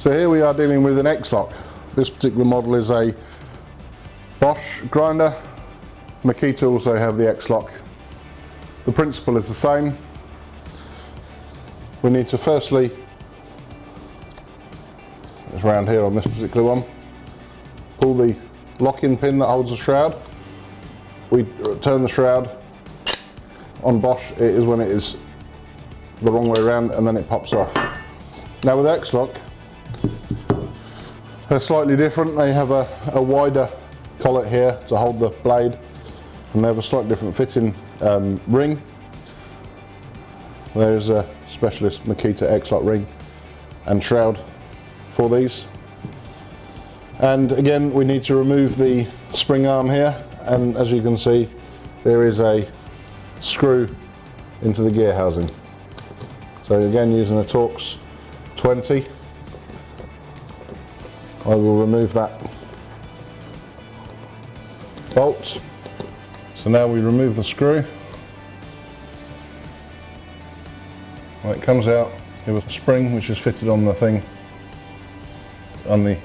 So here we are dealing with an X-lock. This particular model is a Bosch grinder. Makita also have the X-lock. The principle is the same. We need to firstly, it's around here on this particular one, pull the lock-in pin that holds the shroud. We turn the shroud. On Bosch it is when it is the wrong way around and then it pops off. Now with X-lock, they're slightly different. They have a wider collet here to hold the blade, and they have a slightly different fitting ring. There's a specialist Makita X-lock ring and shroud for these. And again, we need to remove the spring arm here, and as you can see, there is a screw into the gear housing. So again, using a Torx 20, I will remove that bolt. So now we remove the screw. Well, it comes out with a spring which is fitted on the thing, on the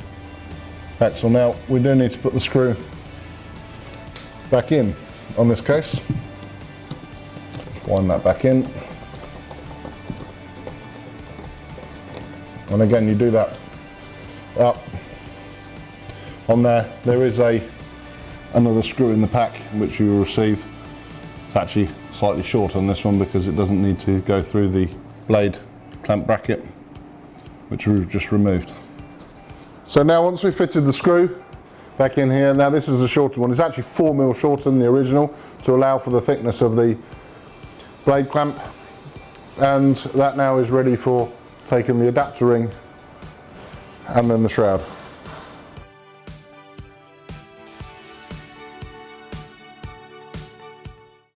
axle. Now we do need to put the screw back in on this case. Just wind that back in. And again, you do that up. On there, there is another screw in the pack which you will receive. It's actually slightly short on this one because it doesn't need to go through the blade clamp bracket, which we've just removed. So now once we've fitted the screw back in here, now this is a shorter one. It's actually 4mm shorter than the original to allow for the thickness of the blade clamp. And that now is ready for taking the adapter ring and then the shroud.